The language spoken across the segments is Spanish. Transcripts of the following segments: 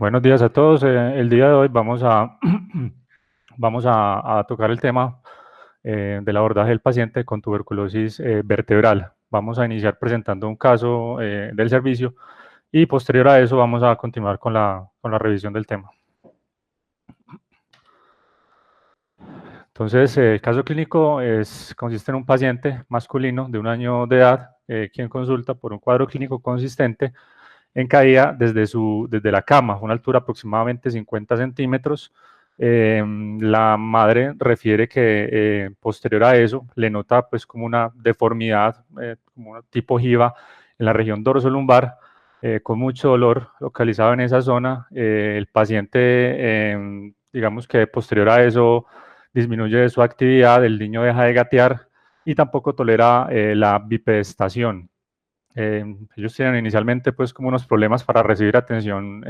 Buenos días a todos. El día de hoy vamos a, vamos a tocar el tema del abordaje del paciente con tuberculosis vertebral. Vamos a iniciar presentando un caso del servicio y posterior a eso vamos a continuar con la revisión del tema. Entonces, el caso clínico consiste en un paciente masculino de 1 año de edad, quien consulta por un cuadro clínico consistente en caída desde la cama, una altura aproximadamente 50 centímetros. La madre refiere que posterior a eso le nota pues como una deformidad, como un tipo jiba en la región dorsolumbar, con mucho dolor localizado en esa zona. El paciente, digamos que posterior a eso, disminuye su actividad, el niño deja de gatear y tampoco tolera la bipedestación. Ellos tienen inicialmente pues como unos problemas para recibir atención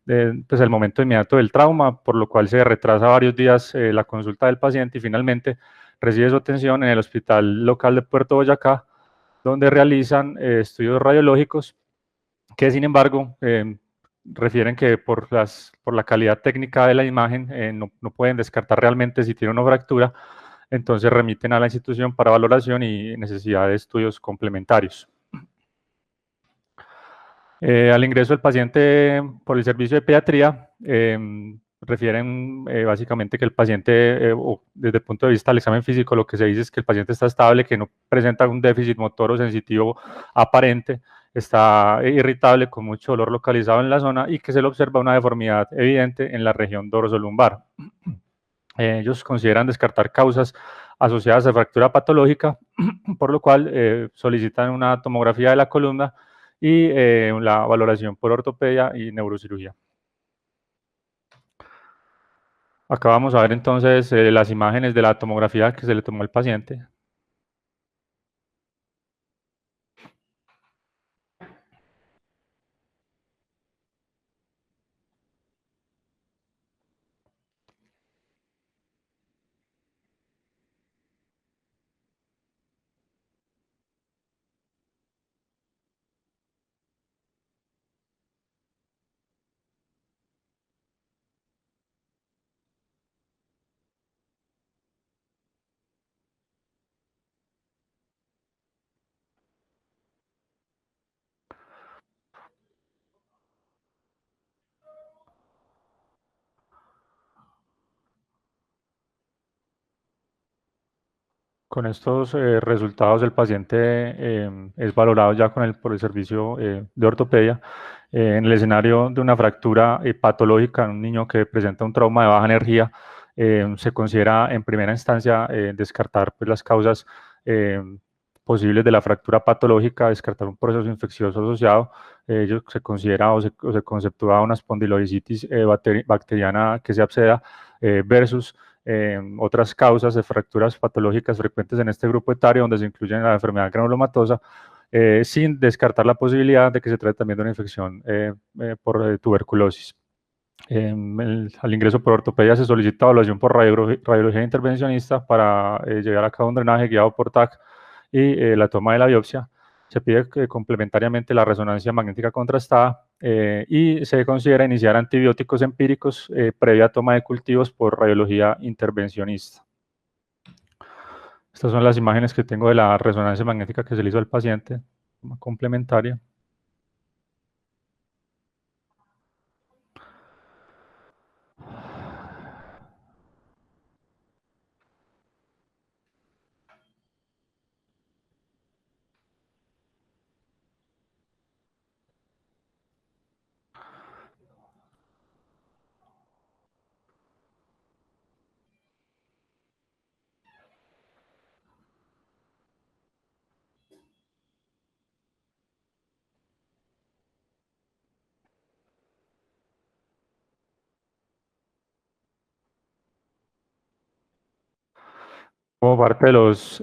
pues el momento inmediato del trauma, por lo cual se retrasa varios días la consulta del paciente y finalmente recibe su atención en el hospital local de Puerto Boyacá, donde realizan estudios radiológicos que sin embargo refieren que por la calidad técnica de la imagen no pueden descartar realmente si tiene una fractura, entonces remiten a la institución para valoración y necesidad de estudios complementarios. Al ingreso del paciente por el servicio de pediatría, refieren básicamente que el paciente, desde el punto de vista del examen físico, lo que se dice es que el paciente está estable, que no presenta un déficit motor o sensitivo aparente, está irritable con mucho dolor localizado en la zona y que se le observa una deformidad evidente en la región dorsolumbar. Ellos consideran descartar causas asociadas a fractura patológica, por lo cual solicitan una tomografía de la columna y la valoración por ortopedia y neurocirugía. Acá vamos a ver entonces las imágenes de la tomografía que se le tomó al paciente. Con estos resultados, el paciente es valorado ya por el servicio de ortopedia en el escenario de una fractura patológica en un niño que presenta un trauma de baja energía. Se considera en primera instancia descartar pues, las causas posibles de la fractura patológica, descartar un proceso infeccioso asociado. Ello se considera o se conceptúa una espondilodicitis bacteriana que se absceda versus otras causas de fracturas patológicas frecuentes en este grupo etario, donde se incluyen la enfermedad granulomatosa, sin descartar la posibilidad de que se trate también de una infección por tuberculosis. Al ingreso por ortopedia se solicita evaluación por radiología intervencionista para llevar a cabo un drenaje guiado por TAC y la toma de la biopsia. Se pide complementariamente la resonancia magnética contrastada y se considera iniciar antibióticos empíricos previa toma de cultivos por radiología intervencionista. Estas son las imágenes que tengo de la resonancia magnética que se le hizo al paciente, complementaria. Como parte de los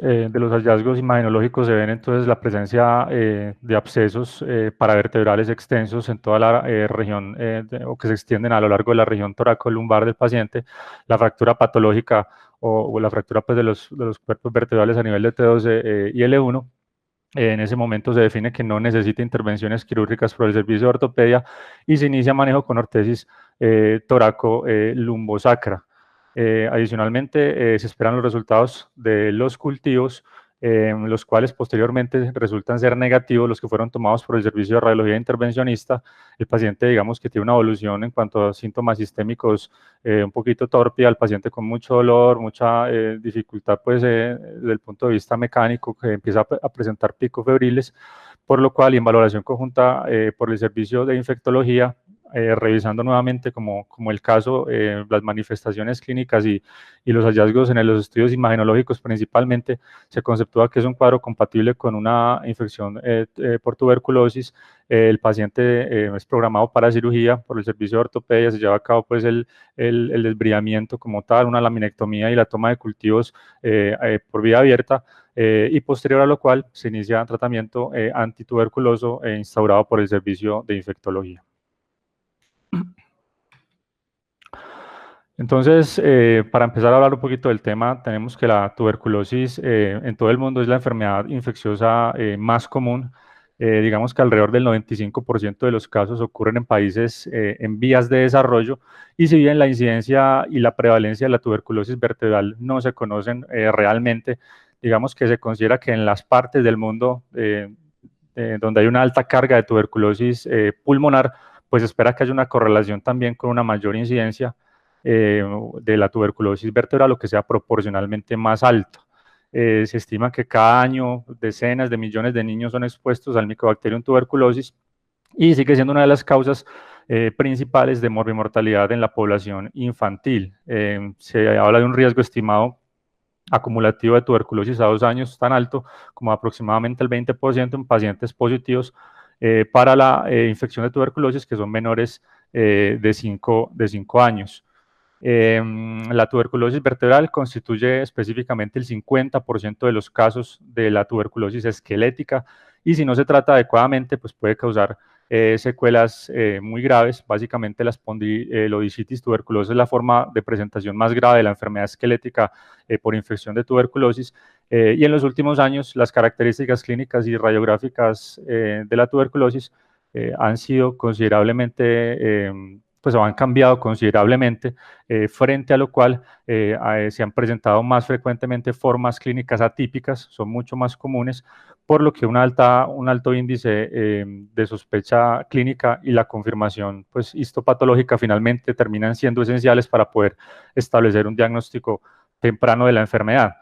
hallazgos imagenológicos se ven entonces la presencia de abscesos paravertebrales extensos en toda la región o que se extienden a lo largo de la región toracolumbar del paciente, la fractura patológica o la fractura pues, de los cuerpos vertebrales a nivel de T2 y L1, En ese momento se define que no necesita intervenciones quirúrgicas por el servicio de ortopedia y se inicia manejo con ortesis toraco-lumbosacra. Adicionalmente, se esperan los resultados de los cultivos, los cuales posteriormente resultan ser negativos, los que fueron tomados por el servicio de radiología intervencionista. El paciente, digamos que tiene una evolución en cuanto a síntomas sistémicos un poquito torpe, al paciente con mucho dolor, mucha dificultad pues desde el punto de vista mecánico, que empieza a presentar picos febriles, por lo cual y en valoración conjunta por el servicio de infectología, revisando nuevamente como el caso, las manifestaciones clínicas y los hallazgos en los estudios imagenológicos principalmente, se conceptúa que es un cuadro compatible con una infección por tuberculosis. El paciente es programado para cirugía por el servicio de ortopedia, se lleva a cabo pues el desbridamiento como tal, una laminectomía y la toma de cultivos por vía abierta, y posterior a lo cual se inicia tratamiento antituberculoso instaurado por el servicio de infectología. Entonces, para empezar a hablar un poquito del tema, tenemos que la tuberculosis en todo el mundo es la enfermedad infecciosa más común. Digamos que alrededor del 95% de los casos ocurren en países en vías de desarrollo, y si bien la incidencia y la prevalencia de la tuberculosis vertebral no se conocen realmente, digamos que se considera que en las partes del mundo donde hay una alta carga de tuberculosis pulmonar, pues se espera que haya una correlación también con una mayor incidencia de la tuberculosis vertebral, o que sea proporcionalmente más alto. Se estima que cada año decenas de millones de niños son expuestos al Mycobacterium tuberculosis, y sigue siendo una de las causas principales de morbimortalidad en la población infantil. Se habla de un riesgo estimado acumulativo de tuberculosis a 2 años tan alto como aproximadamente el 20% en pacientes positivos para la infección de tuberculosis que son menores de 5 años. La tuberculosis vertebral constituye específicamente el 50% de los casos de la tuberculosis esquelética, y si no se trata adecuadamente, pues puede causar secuelas muy graves. Básicamente la espondilodicitis tuberculosa es la forma de presentación más grave de la enfermedad esquelética por infección de tuberculosis, y en los últimos años las características clínicas y radiográficas de la tuberculosis han sido considerablemente pues han cambiado considerablemente, frente a lo cual se han presentado más frecuentemente formas clínicas atípicas, son mucho más comunes, por lo que un alto índice de sospecha clínica y la confirmación pues, histopatológica finalmente terminan siendo esenciales para poder establecer un diagnóstico temprano de la enfermedad.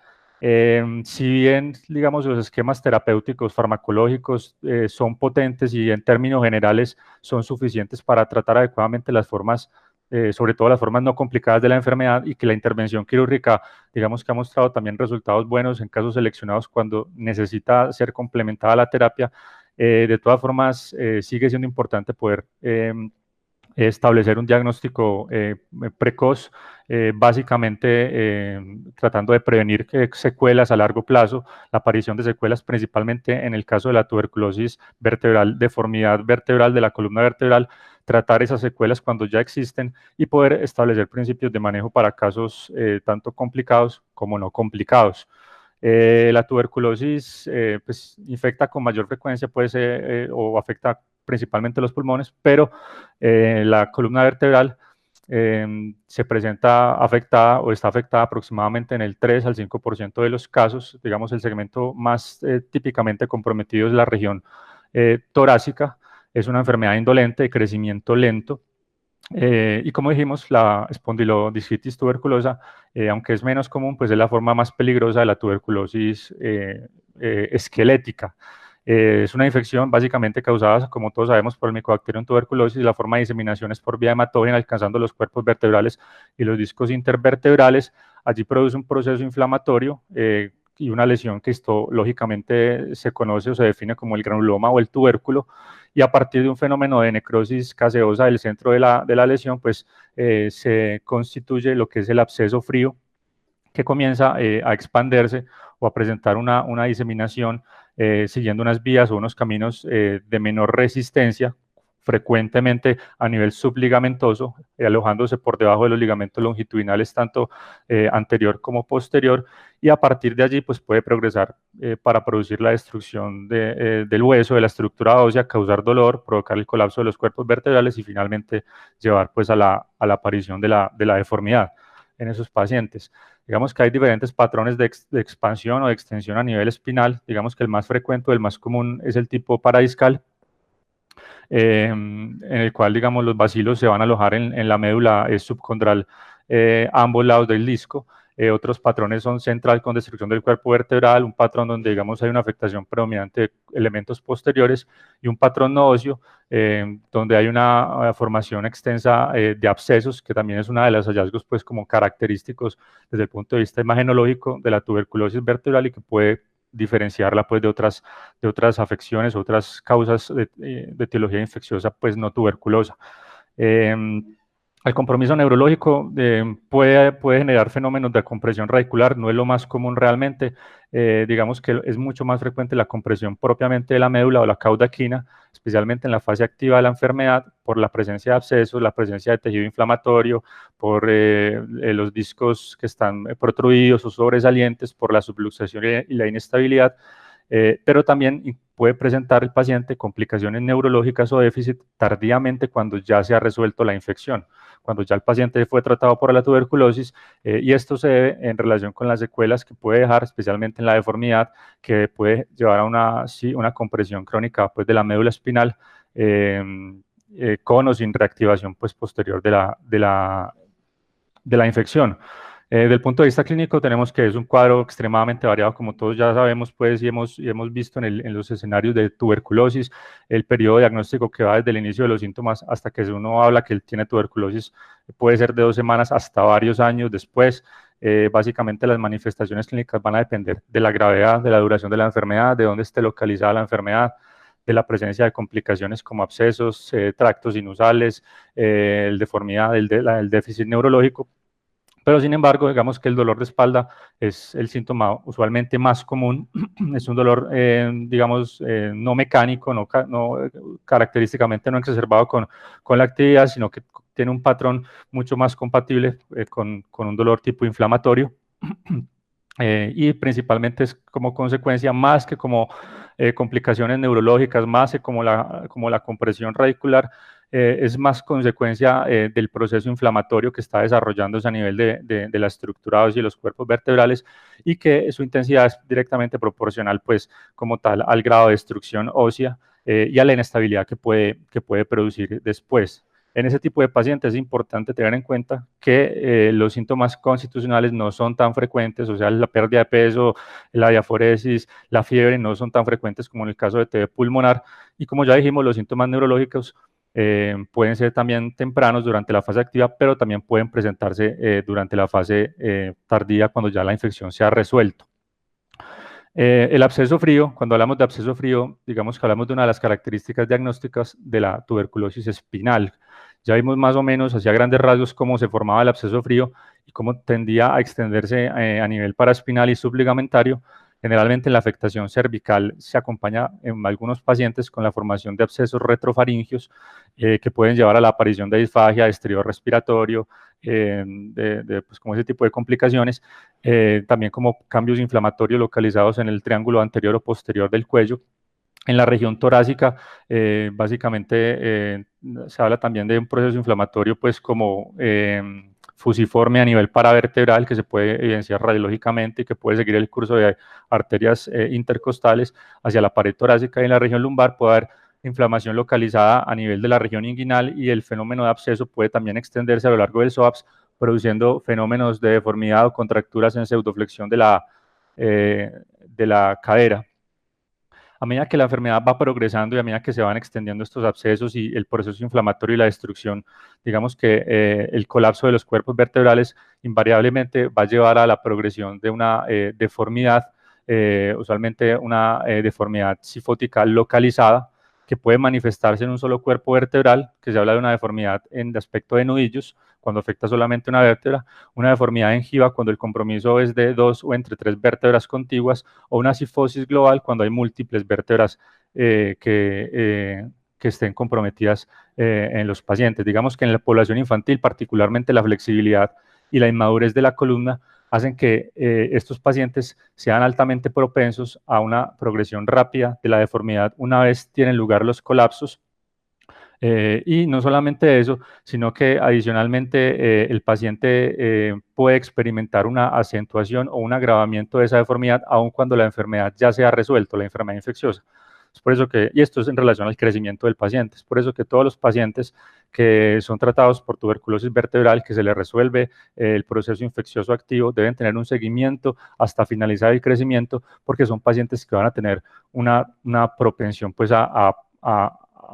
Si bien, digamos, los esquemas terapéuticos farmacológicos son potentes y en términos generales son suficientes para tratar adecuadamente las formas, sobre todo las formas no complicadas de la enfermedad, y que la intervención quirúrgica, digamos que ha mostrado también resultados buenos en casos seleccionados cuando necesita ser complementada la terapia, de todas formas sigue siendo importante poder establecer un diagnóstico precoz, básicamente tratando de prevenir secuelas a largo plazo, la aparición de secuelas principalmente en el caso de la tuberculosis vertebral, deformidad vertebral de la columna vertebral, tratar esas secuelas cuando ya existen y poder establecer principios de manejo para casos tanto complicados como no complicados. La tuberculosis pues, infecta con mayor frecuencia, puede ser, o afecta principalmente los pulmones, pero la columna vertebral se presenta afectada o está afectada aproximadamente en el 3 al 5% de los casos. Digamos, el segmento más típicamente comprometido es la región torácica. Es una enfermedad indolente de crecimiento lento. Y como dijimos, la espondilodiscitis tuberculosa, aunque es menos común, pues es la forma más peligrosa de la tuberculosis esquelética. Es una infección básicamente causada, como todos sabemos, por el Mycobacterium tuberculosis. La forma de diseminación es por vía hematógena, alcanzando los cuerpos vertebrales y los discos intervertebrales. Allí produce un proceso inflamatorio y una lesión que histológicamente se conoce o se define como el granuloma o el tubérculo, y a partir de un fenómeno de necrosis caseosa del centro de la lesión, pues se constituye lo que es el absceso frío, que comienza a expandirse o a presentar una diseminación siguiendo unas vías o unos caminos de menor resistencia, frecuentemente a nivel subligamentoso, alojándose por debajo de los ligamentos longitudinales, tanto anterior como posterior, y a partir de allí pues puede progresar para producir la destrucción del hueso, de la estructura ósea, causar dolor, provocar el colapso de los cuerpos vertebrales y finalmente llevar pues a la aparición de la deformidad en esos pacientes. Digamos que hay diferentes patrones de expansión o de extensión a nivel espinal. Digamos que el más frecuente o el más común es el tipo paradiscal, en el cual, digamos, los bacilos se van a alojar en la médula subcondral a ambos lados del disco. Otros patrones son central con destrucción del cuerpo vertebral, un patrón donde, digamos, hay una afectación predominante de elementos posteriores, y un patrón no óseo, donde hay una formación extensa de abscesos, que también es uno de los hallazgos, pues, como característicos desde el punto de vista imagenológico de la tuberculosis vertebral, y que puede diferenciarla pues de otras afecciones, otras causas de etiología infecciosa pues no tuberculosa. El compromiso neurológico puede generar fenómenos de compresión radicular, no es lo más común realmente. Digamos que es mucho más frecuente la compresión propiamente de la médula o la cauda equina, especialmente en la fase activa de la enfermedad, por la presencia de abscesos, la presencia de tejido inflamatorio, por los discos que están protruidos o sobresalientes, por la subluxación y la inestabilidad. Pero también puede presentar el paciente complicaciones neurológicas o déficit tardíamente cuando ya se ha resuelto la infección, cuando ya el paciente fue tratado por la tuberculosis, y esto se debe en relación con las secuelas que puede dejar, especialmente en la deformidad, que puede llevar a una compresión crónica pues, de la médula espinal, con o sin reactivación pues, posterior de la infección. Del punto de vista clínico tenemos que es un cuadro extremadamente variado, como todos ya sabemos pues, y hemos visto en los escenarios de tuberculosis, el periodo diagnóstico que va desde el inicio de los síntomas hasta que uno habla que él tiene tuberculosis puede ser de 2 semanas hasta varios años después. Básicamente las manifestaciones clínicas van a depender de la gravedad, de la duración de la enfermedad, de dónde esté localizada la enfermedad, de la presencia de complicaciones como abscesos, tractos sinusales, el deformidad, el déficit neurológico. Pero sin embargo, digamos que el dolor de espalda es el síntoma usualmente más común. Es un dolor, digamos, no mecánico, característicamente no exacerbado con la actividad, sino que tiene un patrón mucho más compatible con un dolor tipo inflamatorio. Y principalmente es como consecuencia, más que como complicaciones neurológicas, más que como la compresión radicular, es más consecuencia del proceso inflamatorio que está desarrollándose a nivel de la estructura ósea y los cuerpos vertebrales, y que su intensidad es directamente proporcional, pues, como tal, al grado de destrucción ósea y a la inestabilidad que puede producir después. En ese tipo de pacientes es importante tener en cuenta que los síntomas constitucionales no son tan frecuentes, o sea, la pérdida de peso, la diaforesis, la fiebre no son tan frecuentes como en el caso de TB pulmonar, y como ya dijimos, los síntomas neurológicos pueden ser también tempranos durante la fase activa, pero también pueden presentarse durante la fase tardía cuando ya la infección se ha resuelto. El absceso frío, cuando hablamos de absceso frío, digamos que hablamos de una de las características diagnósticas de la tuberculosis espinal. Ya vimos más o menos hacia grandes rasgos cómo se formaba el absceso frío y cómo tendía a extenderse a nivel paraespinal y subligamentario. Generalmente la afectación cervical se acompaña en algunos pacientes con la formación de abscesos retrofaringios que pueden llevar a la aparición de disfagia, de estrido respiratorio, pues como ese tipo de complicaciones, también como cambios inflamatorios localizados en el triángulo anterior o posterior del cuello. En la región torácica, básicamente se habla también de un proceso inflamatorio pues como fusiforme a nivel paravertebral, que se puede evidenciar radiológicamente y que puede seguir el curso de arterias intercostales hacia la pared torácica, y en la región lumbar puede haber inflamación localizada a nivel de la región inguinal, y el fenómeno de absceso puede también extenderse a lo largo del psoas, produciendo fenómenos de deformidad o contracturas en pseudoflexión de la cadera. A medida que la enfermedad va progresando y a medida que se van extendiendo estos abscesos y el proceso inflamatorio y la destrucción, digamos que el colapso de los cuerpos vertebrales invariablemente va a llevar a la progresión de una deformidad, usualmente una deformidad cifótica localizada, que puede manifestarse en un solo cuerpo vertebral, que se habla de una deformidad en aspecto de nudillos, cuando afecta solamente una vértebra, una deformidad gengiva cuando el compromiso es de 2 o entre 3 vértebras contiguas, o una cifosis global cuando hay múltiples vértebras que que estén comprometidas en los pacientes. Digamos que en la población infantil, particularmente la flexibilidad y la inmadurez de la columna hacen que estos pacientes sean altamente propensos a una progresión rápida de la deformidad una vez tienen lugar los colapsos. Y no solamente eso, sino que adicionalmente el paciente puede experimentar una acentuación o un agravamiento de esa deformidad aun cuando la enfermedad ya se ha resuelto, la enfermedad infecciosa. Es por eso que, y esto es en relación al crecimiento del paciente, es por eso que todos los pacientes que son tratados por tuberculosis vertebral, que se les resuelve el proceso infeccioso activo, deben tener un seguimiento hasta finalizar el crecimiento, porque son pacientes que van a tener una propensión pues a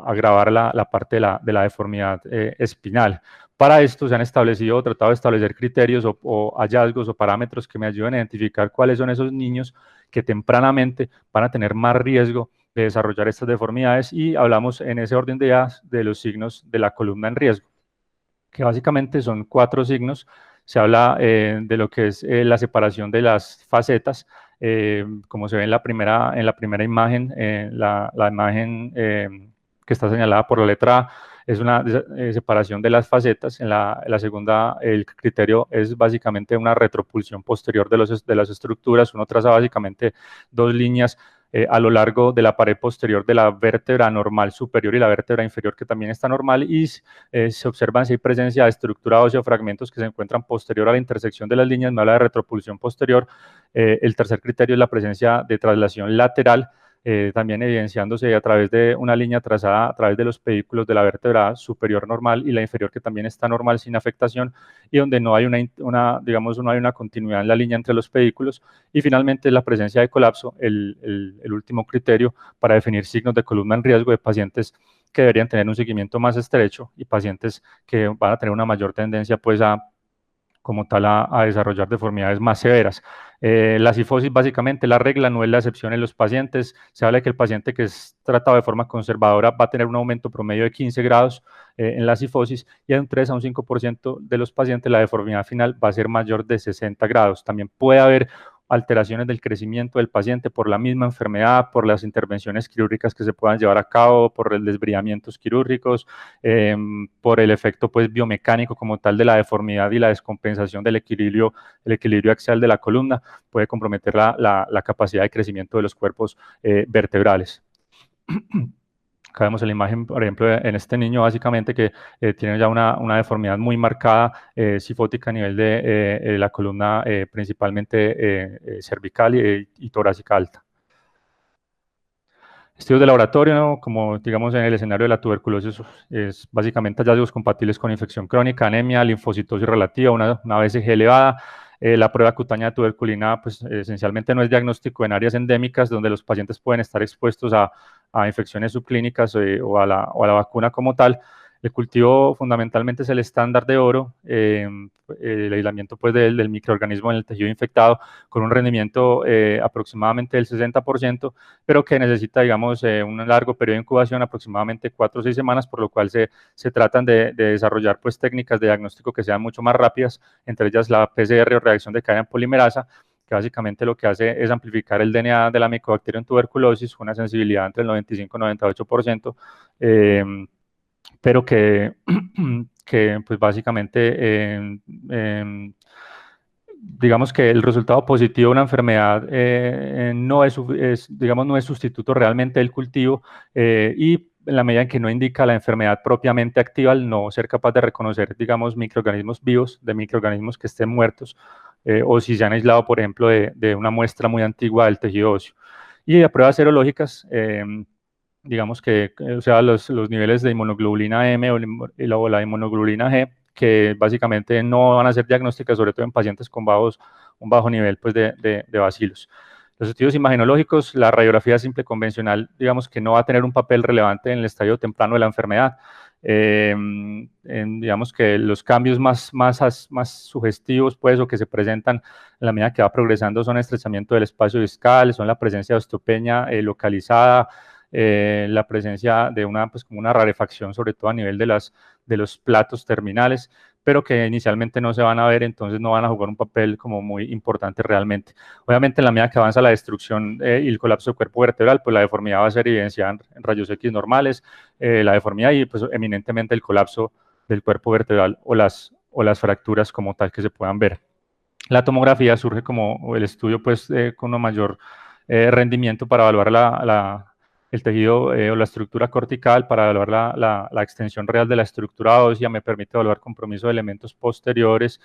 agravar la parte de la deformidad espinal. Para esto se han establecido o tratado de establecer criterios o hallazgos o parámetros que me ayuden a identificar cuáles son esos niños que tempranamente van a tener más riesgo de desarrollar estas deformidades, y hablamos en ese orden de ideas de los signos de la columna en riesgo, que básicamente son 4 signos. Se habla de lo que es la separación de las facetas, como se ve en la primera imagen, la imagen que está señalada por la letra A, es una separación de las facetas. En la segunda, el criterio es básicamente una retropulsión posterior de las estructuras. Uno traza básicamente 2 líneas a lo largo de la pared posterior de la vértebra normal superior y la vértebra inferior, que también está normal, y se observan si hay presencia de estructura ósea o fragmentos que se encuentran posterior a la intersección de las líneas. Me habla de retropulsión posterior. El tercer criterio es la presencia de traslación lateral, también evidenciándose a través de una línea trazada a través de los pedículos de la vértebra superior normal y la inferior, que también está normal sin afectación, y donde no hay digamos, no hay una continuidad en la línea entre los pedículos. Y finalmente la presencia de colapso, el último criterio para definir signos de columna en riesgo de pacientes que deberían tener un seguimiento más estrecho y pacientes que van a tener una mayor tendencia pues como tal a desarrollar deformidades más severas. La cifosis básicamente la regla, no es la excepción en los pacientes. Se habla de que el paciente que es tratado de forma conservadora va a tener un aumento promedio de 15 grados en la cifosis, y en un 3 a un 5% de los pacientes la deformidad final va a ser mayor de 60 grados. También puede haber alteraciones del crecimiento del paciente por la misma enfermedad, por las intervenciones quirúrgicas que se puedan llevar a cabo, por los desbridamientos quirúrgicos, por el efecto pues biomecánico como tal de la deformidad y la descompensación del equilibrio axial de la columna puede comprometer la capacidad de crecimiento de los cuerpos vertebrales. Acá vemos en la imagen, por ejemplo, en este niño básicamente que tiene ya una deformidad muy marcada, cifótica a nivel de la columna, principalmente cervical y torácica alta. Estudios de laboratorio, ¿no? Como digamos en el escenario de la tuberculosis, es básicamente hallazgos compatibles con infección crónica, anemia, linfocitosis relativa, una BCG elevada. La prueba cutánea de tuberculina, pues esencialmente no es diagnóstico en áreas endémicas donde los pacientes pueden estar expuestos a infecciones subclínicas o a la vacuna como tal. El cultivo fundamentalmente es el estándar de oro, el aislamiento pues del microorganismo en el tejido infectado, con un rendimiento aproximadamente del 60%, pero que necesita, digamos, un largo periodo de incubación, aproximadamente 4 o 6 semanas, por lo cual se tratan de desarrollar pues técnicas de diagnóstico que sean mucho más rápidas, entre ellas la PCR o reacción de cadena polimerasa, que básicamente lo que hace es amplificar el DNA de la Mycobacterium en tuberculosis con una sensibilidad entre el 95 y 98%, pero que pues básicamente digamos que el resultado positivo de una enfermedad no es, digamos, no es sustituto realmente del cultivo, y en la medida en que no indica la enfermedad propiamente activa, al no ser capaz de reconocer, digamos, microorganismos vivos de microorganismos que estén muertos, o si se han aislado, por ejemplo, de una muestra muy antigua del tejido óseo. Y de pruebas serológicas, digamos que, o sea, los niveles de inmunoglobulina M o la inmunoglobulina G, que básicamente no van a ser diagnósticas, sobre todo en pacientes con un bajo nivel pues, de bacilos. Los estudios imagenológicos, la radiografía simple convencional, digamos que no va a tener un papel relevante en el estadio temprano de la enfermedad. Digamos que los cambios más sugestivos pues, o que se presentan en la medida que va progresando son estrechamiento del espacio discal, son la presencia de osteopenia localizada, la presencia de pues, como una rarefacción, sobre todo a nivel de los platos terminales, pero que inicialmente no se van a ver, entonces no van a jugar un papel como muy importante realmente. Obviamente, en la medida que avanza la destrucción y el colapso del cuerpo vertebral, pues la deformidad va a ser evidenciada en rayos X normales, la deformidad y pues eminentemente el colapso del cuerpo vertebral o las fracturas como tal que se puedan ver. La tomografía surge como el estudio pues, con un mayor rendimiento para evaluar el tejido o la estructura cortical, para evaluar la extensión real de la estructura ósea, me permite evaluar compromiso de elementos posteriores,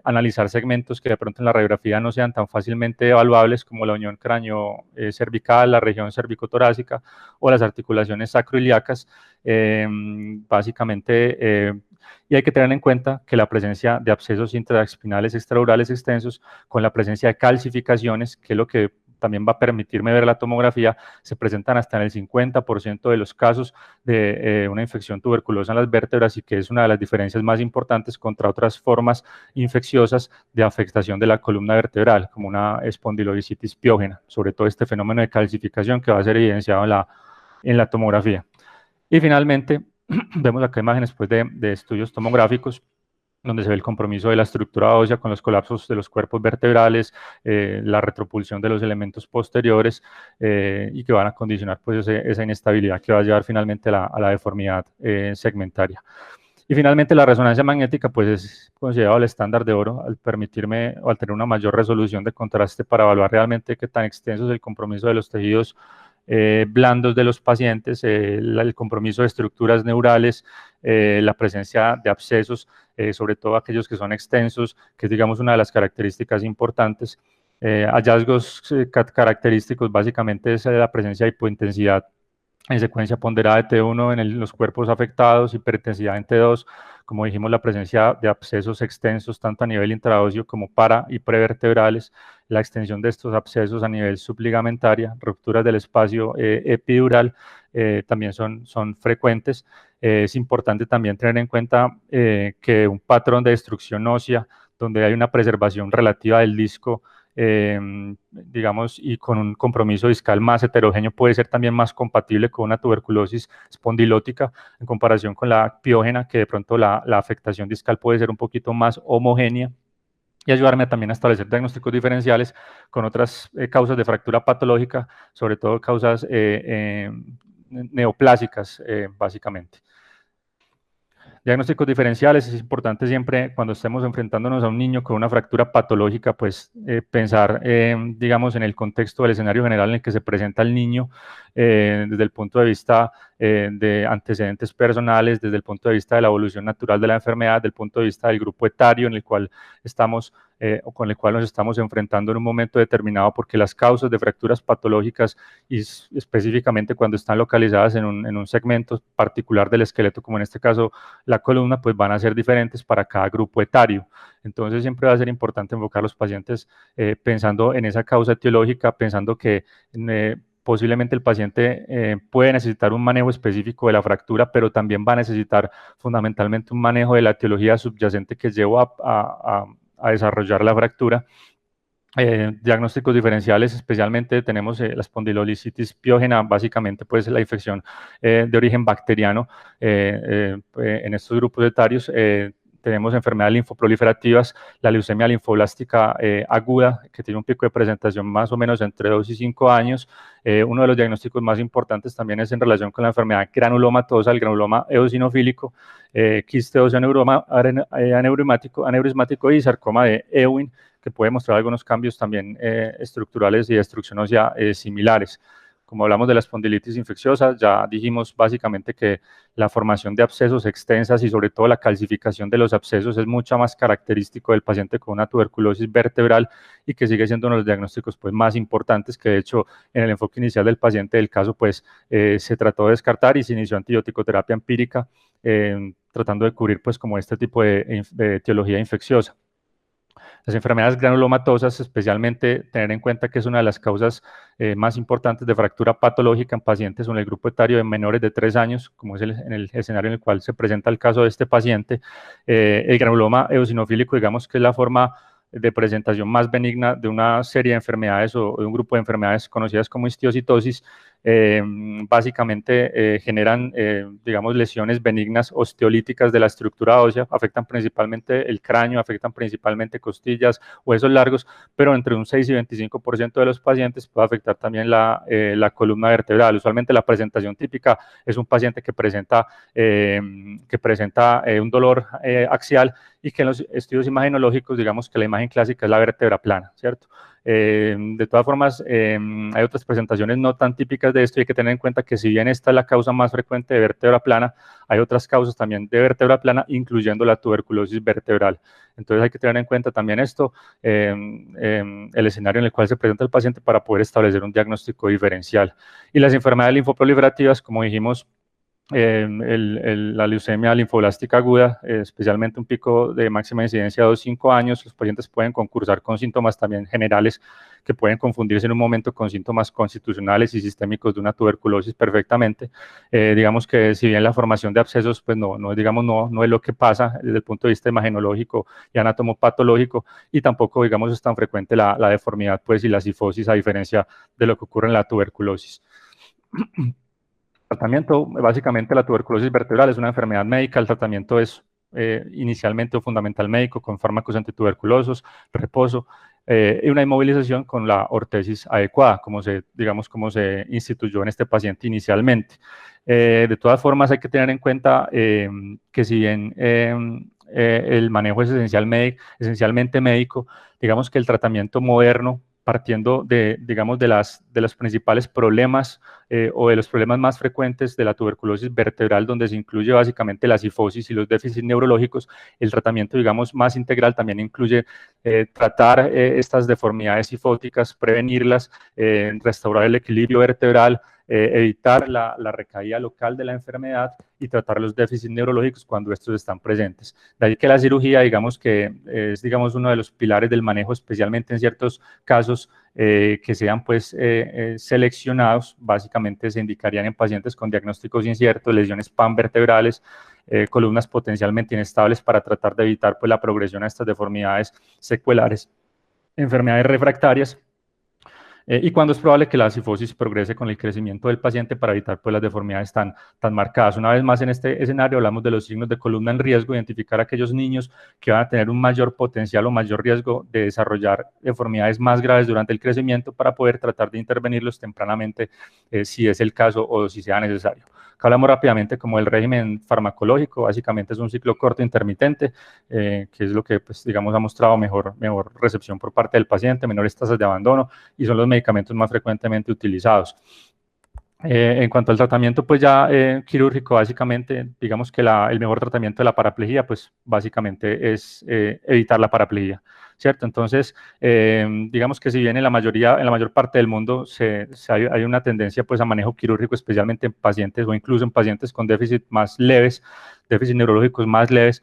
analizar segmentos que de pronto en la radiografía no sean tan fácilmente evaluables como la unión cráneo-cervical, la región cervicotorácica o las articulaciones sacroiliacas. Básicamente, y hay que tener en cuenta que la presencia de abscesos intraespinales extraurales extensos con la presencia de calcificaciones, que es lo que también va a permitirme ver la tomografía, se presentan hasta en el 50% de los casos de una infección tuberculosa en las vértebras y que es una de las diferencias más importantes contra otras formas infecciosas de afectación de la columna vertebral, como una espondilolisitis piógena, sobre todo este fenómeno de calcificación que va a ser evidenciado en la tomografía. Y finalmente, vemos acá imágenes pues, de estudios tomográficos donde se ve el compromiso de la estructura ósea con los colapsos de los cuerpos vertebrales, la retropulsión de los elementos posteriores y que van a condicionar pues, esa inestabilidad que va a llevar finalmente a la deformidad segmentaria. Y finalmente la resonancia magnética pues es considerado el estándar de oro al permitirme o al tener una mayor resolución de contraste para evaluar realmente qué tan extenso es el compromiso de los tejidos blandos de los pacientes, el compromiso de estructuras neurales, la presencia de abscesos, sobre todo aquellos que son extensos, que es digamos una de las características importantes. Hallazgos característicos básicamente es la presencia de hipointensidad en secuencia ponderada de T1 en los cuerpos afectados, hiperintensidad en T2, como dijimos, la presencia de abscesos extensos tanto a nivel intraóseo como para y prevertebrales, la extensión de estos abscesos a nivel subligamentaria, rupturas del espacio epidural también son frecuentes. Es importante también tener en cuenta que un patrón de destrucción ósea donde hay una preservación relativa del disco digamos, y con un compromiso discal más heterogéneo puede ser también más compatible con una tuberculosis espondilótica en comparación con la piógena, que de pronto la afectación discal puede ser un poquito más homogénea y ayudarme también a establecer diagnósticos diferenciales con otras causas de fractura patológica, sobre todo causas neoplásicas, básicamente. Diagnósticos diferenciales, es importante siempre cuando estemos enfrentándonos a un niño con una fractura patológica, pues pensar, digamos, en el contexto del escenario general en el que se presenta el niño, desde el punto de vista de antecedentes personales, desde el punto de vista de la evolución natural de la enfermedad, desde el punto de vista del grupo etario en el cual estamos o con el cual nos estamos enfrentando en un momento determinado, porque las causas de fracturas patológicas, y específicamente cuando están localizadas en un segmento particular del esqueleto, como en este caso la columna, pues van a ser diferentes para cada grupo etario. Entonces siempre va a ser importante enfocar a los pacientes pensando en esa causa etiológica, pensando que posiblemente el paciente puede necesitar un manejo específico de la fractura, pero también va a necesitar fundamentalmente un manejo de la etiología subyacente que llevó a desarrollar la fractura. Diagnósticos diferenciales, especialmente tenemos la espondilolisitis piógena, básicamente pues la infección de origen bacteriano en estos grupos etarios. Tenemos enfermedades linfoproliferativas, la leucemia linfoblástica aguda, que tiene un pico de presentación más o menos entre 2 y 5 años. Uno de los diagnósticos más importantes también es en relación con la enfermedad granulomatosa, el granuloma eosinofílico, quiste óseo aneurismático y sarcoma de Ewing, que puede mostrar algunos cambios también estructurales y de destrucción ósea similares. Como hablamos de la espondilitis infecciosa, ya dijimos básicamente que la formación de abscesos extensas y sobre todo la calcificación de los abscesos es mucho más característico del paciente con una tuberculosis vertebral y que sigue siendo uno de los diagnósticos pues, más importantes, que de hecho en el enfoque inicial del paciente del caso pues se trató de descartar y se inició antibiótico-terapia empírica tratando de cubrir pues como este tipo de etiología infecciosa. Las enfermedades granulomatosas, especialmente tener en cuenta que es una de las causas más importantes de fractura patológica en pacientes en el grupo etario de menores de 3 años, como es en el escenario en el cual se presenta el caso de este paciente. El granuloma eosinofílico, digamos que es la forma de presentación más benigna de una serie de enfermedades o de un grupo de enfermedades conocidas como histiocytosis, básicamente generan, digamos, lesiones benignas osteolíticas de la estructura ósea, afectan principalmente el cráneo, afectan principalmente costillas, huesos largos, pero entre un 6 y 25% de los pacientes puede afectar también la columna vertebral. Usualmente la presentación típica es un paciente que presenta un dolor axial y que en los estudios imagenológicos, digamos que la imagen clásica es la vértebra plana, ¿cierto? De todas formas, hay otras presentaciones no tan típicas de esto y hay que tener en cuenta que si bien esta es la causa más frecuente de vértebra plana, hay otras causas también de vértebra plana, incluyendo la tuberculosis vertebral. Entonces hay que tener en cuenta también esto, el escenario en el cual se presenta el paciente para poder establecer un diagnóstico diferencial. Y las enfermedades linfoproliferativas, como dijimos, la leucemia linfoblástica aguda, especialmente un pico de máxima incidencia de 2 a 5 años, los pacientes pueden concursar con síntomas también generales que pueden confundirse en un momento con síntomas constitucionales y sistémicos de una tuberculosis perfectamente. Digamos que si bien la formación de abscesos pues no es lo que pasa desde el punto de vista imagenológico y anatomopatológico, y tampoco digamos es tan frecuente la deformidad pues y la cifosis a diferencia de lo que ocurre en la tuberculosis. Tratamiento, básicamente la tuberculosis vertebral es una enfermedad médica, el tratamiento es inicialmente o fundamental médico con fármacos antituberculosos, reposo y una inmovilización con la ortesis adecuada, como se instituyó en este paciente inicialmente. De todas formas hay que tener en cuenta que si bien el manejo es esencialmente médico, digamos que el tratamiento moderno partiendo digamos, de los principales problemas o de los problemas más frecuentes de la tuberculosis vertebral, donde se incluye básicamente la cifosis y los déficits neurológicos, el tratamiento, digamos, más integral también incluye tratar estas deformidades cifóticas, prevenirlas, restaurar el equilibrio vertebral, evitar la recaída local de la enfermedad y tratar los déficits neurológicos cuando estos están presentes. De ahí que la cirugía, digamos que es digamos, uno de los pilares del manejo, especialmente en ciertos casos que sean pues seleccionados, básicamente se indicarían en pacientes con diagnósticos inciertos, lesiones panvertebrales, columnas potencialmente inestables para tratar de evitar pues la progresión a estas deformidades secuelares, enfermedades refractarias, y cuando es probable que la cifosis progrese con el crecimiento del paciente para evitar pues, las deformidades tan marcadas. Una vez más en este escenario hablamos de los signos de columna en riesgo, identificar a aquellos niños que van a tener un mayor potencial o mayor riesgo de desarrollar deformidades más graves durante el crecimiento para poder tratar de intervenirlos tempranamente si es el caso o si sea necesario. Acá hablamos rápidamente como el régimen farmacológico, básicamente es un ciclo corto intermitente, que es lo que, pues, digamos, ha mostrado mejor recepción por parte del paciente, menores tasas de abandono y son los medicamentos más frecuentemente utilizados. En cuanto al tratamiento, pues ya quirúrgico, básicamente, digamos que el mejor tratamiento de la paraplegia, pues básicamente es evitar la paraplegia, ¿cierto? Entonces, digamos que si bien en la mayor parte del mundo hay una tendencia pues a manejo quirúrgico, especialmente en pacientes o incluso en pacientes con déficits más leves, déficits neurológicos más leves,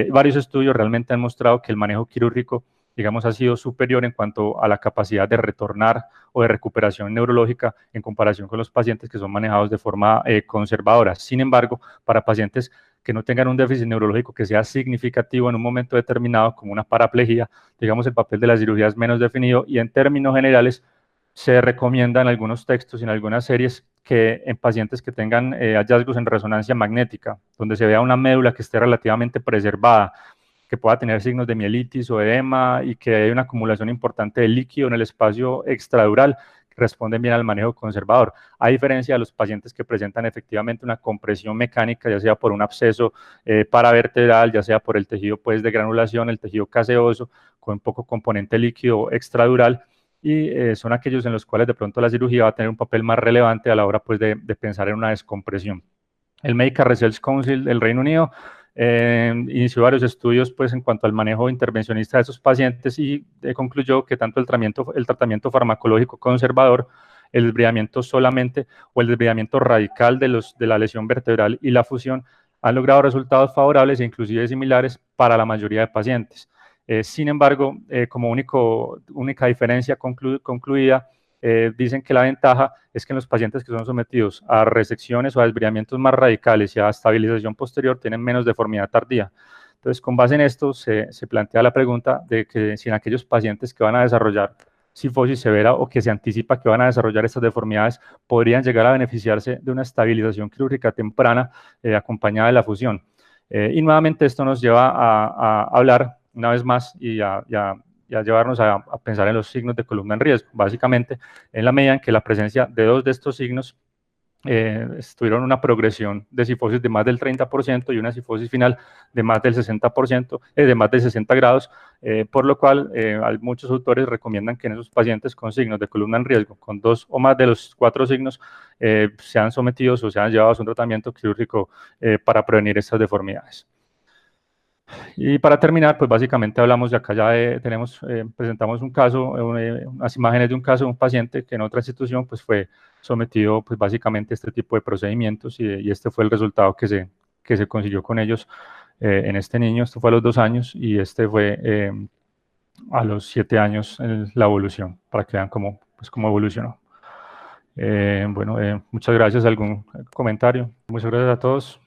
varios estudios realmente han mostrado que el manejo quirúrgico, digamos, ha sido superior en cuanto a la capacidad de retornar o de recuperación neurológica en comparación con los pacientes que son manejados de forma conservadora. Sin embargo, para pacientes que no tengan un déficit neurológico que sea significativo en un momento determinado, como una paraplegia, digamos, el papel de la cirugía es menos definido y en términos generales se recomienda en algunos textos y en algunas series que en pacientes que tengan hallazgos en resonancia magnética, donde se vea una médula que esté relativamente preservada, que pueda tener signos de mielitis o edema y que haya una acumulación importante de líquido en el espacio extradural, responden bien al manejo conservador, a diferencia de los pacientes que presentan efectivamente una compresión mecánica, ya sea por un absceso paravertebral, ya sea por el tejido pues, de granulación, el tejido caseoso, con poco componente líquido extradural, y son aquellos en los cuales de pronto la cirugía va a tener un papel más relevante a la hora pues, de pensar en una descompresión. El Medical Research Council del Reino Unido inició varios estudios pues, en cuanto al manejo intervencionista de esos pacientes y concluyó que tanto el tratamiento farmacológico conservador, el desbridamiento solamente o el desbridamiento radical de la lesión vertebral y la fusión han logrado resultados favorables e inclusive similares para la mayoría de pacientes. Sin embargo, como única diferencia concluida, dicen que la ventaja es que en los pacientes que son sometidos a resecciones o a desbridamientos más radicales y a estabilización posterior tienen menos deformidad tardía. Entonces, con base en esto, se plantea la pregunta de que si en aquellos pacientes que van a desarrollar cifosis severa o que se anticipa que van a desarrollar estas deformidades, podrían llegar a beneficiarse de una estabilización quirúrgica temprana acompañada de la fusión. Y nuevamente esto nos lleva a hablar una vez más y a llevarnos a pensar en los signos de columna en riesgo. Básicamente, en la medida en que la presencia de dos de estos signos tuvieron una progresión de cifosis de más del 30% y una cifosis final de más del 60%, de más de 60 grados, por lo cual muchos autores recomiendan que en esos pacientes con signos de columna en riesgo, con 2 o más de los 4 signos, sean sometidos o sean llevados a un tratamiento quirúrgico para prevenir estas deformidades. Y para terminar, pues básicamente hablamos de acá ya presentamos un caso, unas imágenes de un caso de un paciente que en otra institución pues fue sometido pues básicamente a este tipo de procedimientos y este fue el resultado que se consiguió con ellos en este niño. Esto fue a los 2 años y este fue a los 7 años la evolución, para que vean cómo evolucionó. Bueno, muchas gracias. ¿Algún comentario? Muchas gracias a todos.